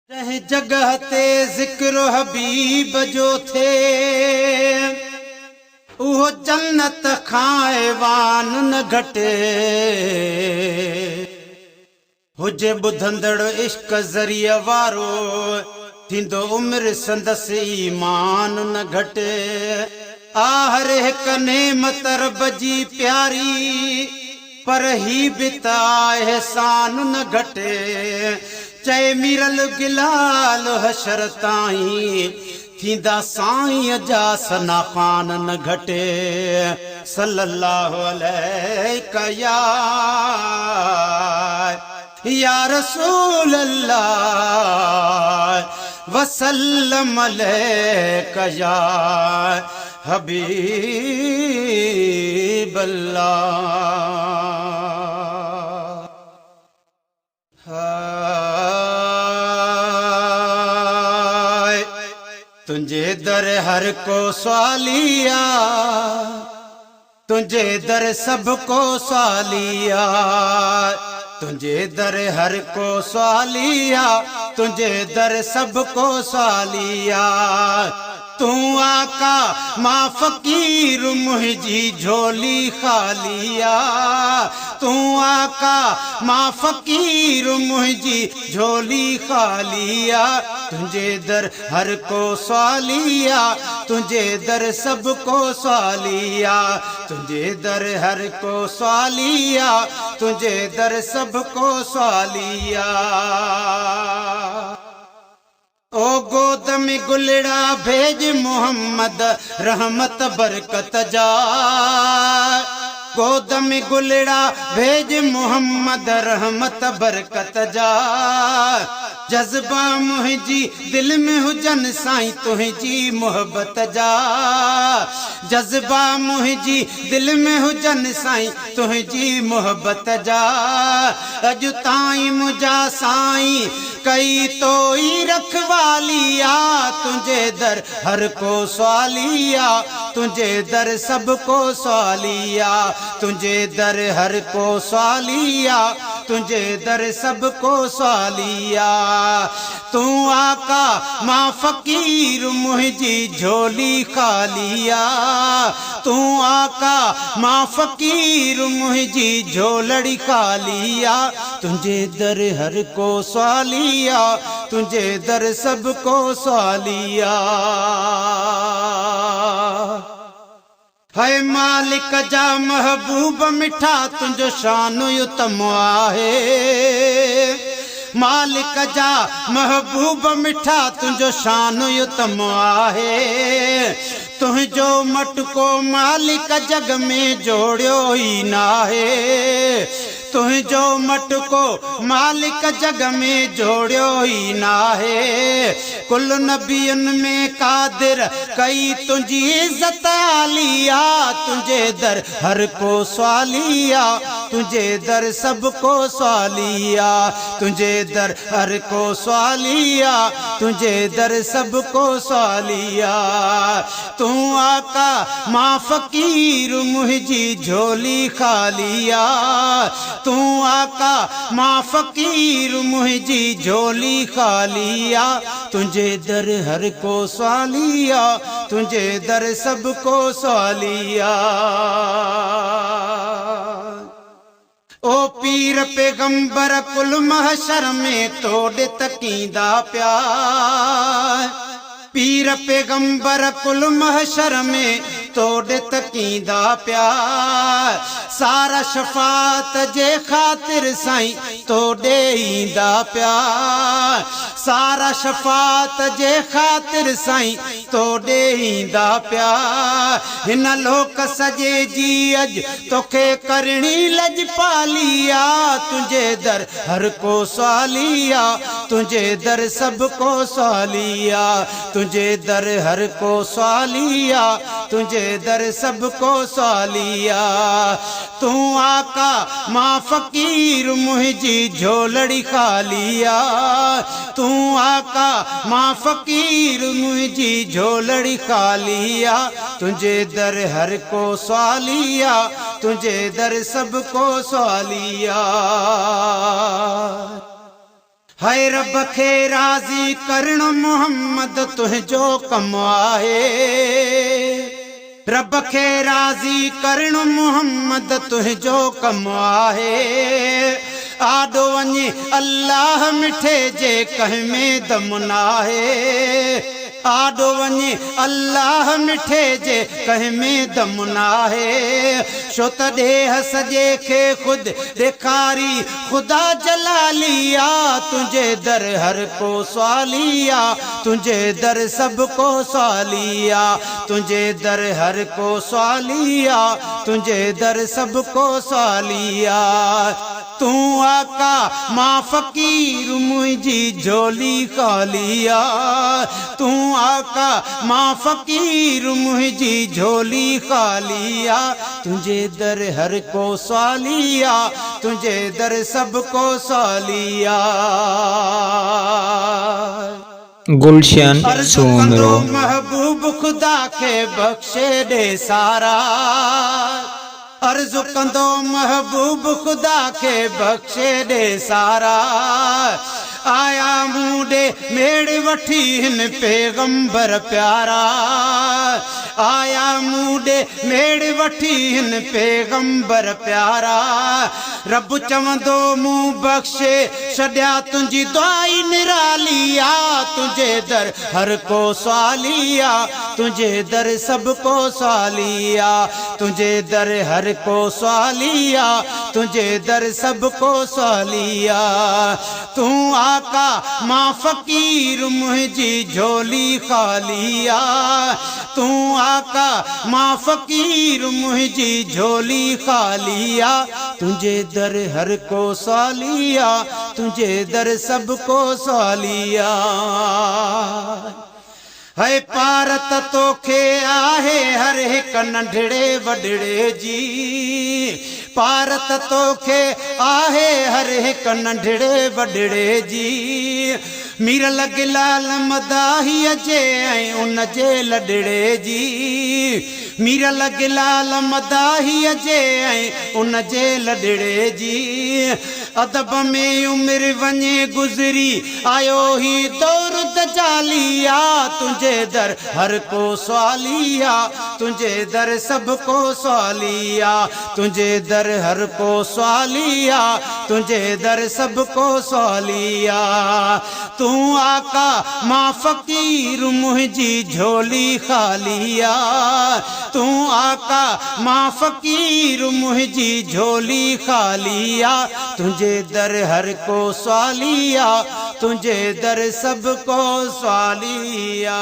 रहे जगह ते जिक्र हबीब जो थे उहो जन्नत खाएवान न घटे हुजे बुधंदड़ इश्क ज़रिया वारो थींदो उम्र संदस ईमान न घटे आहर हिक नेमत रब जी प्यारी पर ही बिता एहसान न घटे चए मिरल गिलाल हशर ताईं थींदा साईं जा सना खान न घटे सल्लल्लाहु अलैहि या रसूल अल्लाह वसल्लम अलैका या हबीब अल्लाह। तुझे दर हर को सवालिया तुझे दर सबको सवालिया तुझे दर हर को सवालिया तुझे दर सबको सवालिया तू आका मां फकीर मुझी झोली खालिया तू आका मां फकीर मुझी झोली खालिया तुझे दर हर को सवालिया तुझे दर सबको सवालिया तुझे दर हर को सवालिया तुझे दर सबको सवालिया। ओ गोद में गुलड़ा भेज मोहम्मद रहमत बरकत जा गोद में गुलड़ा भेज मोहम्मद रहमत बरकत जा जज्बा मुझी दिल में हुजन साईं तुझी मोहब्बत जा जज्बा मुझी दिल में हुजन साईं तुझी मोहब्बत जा अज ताईं मुझा साईं कई तो ही रखवालिया तुझे दर हर को सवालिया तुझे दर सबको सवालिया तुझे दर हर को सवालिया तुझे दर सबको सवालिया तू आका मां फकीर मुझी झोली खालिया तू आका मां फकीर मुझी झोलड़ी खालिया तुझे दर हर को सवालिया तुझे दर सबको सवालिया। है मालिक जा महबूब मिठा तुझो शान युतम आहे मालिक जा महबूब मिठा तुझो शान युतम आहे तुझो मटको मालिक जग में जोड़ियो ही नाहे तुझो मटको मालिक जग में जोड़ियो ही नाहे कुल नबियन में कादिर कई तुझी इज्जत आलिया तुझे दर हर को सवालिया तुझे दर सबको सवालिया तुझे दर हर को सवालिया तुझे दर सबको सवालिया तू आका मां फकीर मुझी झोली खालिया तू आका मां फकीर मुझी झोली खालिया तुझे दर हर को सवालिया तुझे दर सबको सवालिया। ओ पीर पैगंबर कुल महशर में तोड़े तकींदा प्यार पीर पैगंबर कुल महशर में तोड़े तकींदा प्यार सारा शफात जे खातिर साईं तोड़े ईंदा प्यार सारा शफात जे खातिर साईं तोड़े ईंदा प्यार हिन लोक सजे जी अज तोखे करणी लजपालिया तुझे दर हर को सवालिया तुझे दर सबको सवालिया तुझे दर हर को सवालिया तुझे दर सबको सवालिया तू आका मां फकीर मुझी झोलड़ी खालिया तू आका मां फकीर मुझी झोलड़ी खालिया तुझे दर हर को सवालिया तुझे दर सबको सवालिया। है रब खे राज़ी करण मोहम्मद तुझो कम आहे। रब खे राज़ी करण मोहम्मद तुझो कम आहे। आॾो वञे अल्लाह मिठे जे कंहिं में दम नाहे। आॾो वञे अल्लाह मिठे जे कंहिं में दम नाहे। छो त ॾेह सॼे खे ख़ुदि ॾेखारी ख़ुदा जलालिया। तुंहिंजे दर हर को स्वालिया, तुंहिंजे दर सभु को स्वालिया, तुंहिंजे दर हर को स्वालिया, तुंहिंजे दर सभु को स्वालिया। तू आका मां फ़कीर मुंहिंजी झोली ख़ालिया। तू आका मां फ़कीर मुंहिंजी झोली ख़ालिया। तुंहिंजे दर हर को स्वालिया, तुंहिंजे दर सभु को स्वालिया। गुलशन सोमरो महबूब ख़ुदा खे बख़्शे ॾे सारा। अर्ज़ु कंदो महबूब ख़ुदा खे बख़्शे ॾे सारा। आया मूं ॾे मेड़ वठी हिन पैगंबर प्यारा। आया मूं ॾे मेड़ वठी हिन पैगंबर प्यारा। रब चवंदो मूं बख़्शे छॾिया तुंहिंजी दुआई निरालिया। तुंहिंजे दर हर को स्वालिया, तुंहिंजे दर सभु को स्वालिया, तुंहिंजे दर हर को स्वालिया, तुंहिंजे दर सभु को स्वालिया। तू आका मां फ़कीर मुंहिंजी झोली ख़ालिया। तू आका मां फ़कीर मुंहिंजी झोली ख़ालिया। तुंहिंजे दर हर को स्वालिया, तुंहिंजे दर सभु को स्वालिया। है पार त तोखे आहे हर हिक नंढड़े वॾड़े जी। पार त तोखे आहे हर हिक नंढड़े वॾड़े जी। मीर लॻिलाल मदाहीअ जे ऐं उन जे लॾड़े जी। मीर लॻिलाल मदाहीअ जे ऐं उन जे लॾड़े जी। अदब में उमिरि वञे गुज़री आयो ही दौर दजालिया। तुंहिंजे दर हर को स्वालिया, तुंहिंजे दर सभु को स्वालिया, तुंहिंजे दर हर को स्वालिया, तुंहिंजे दर सभु को स्वालिया। तू आका मां फ़कीर मुंहिंजी झोली ख़ालिया। तू आका मां फ़कीर मुंहिंजी झोली ख़ालिया। तुंहिंजे दर हर को स्वालिया, तुंहिंजे दर सभु को स्वालिया।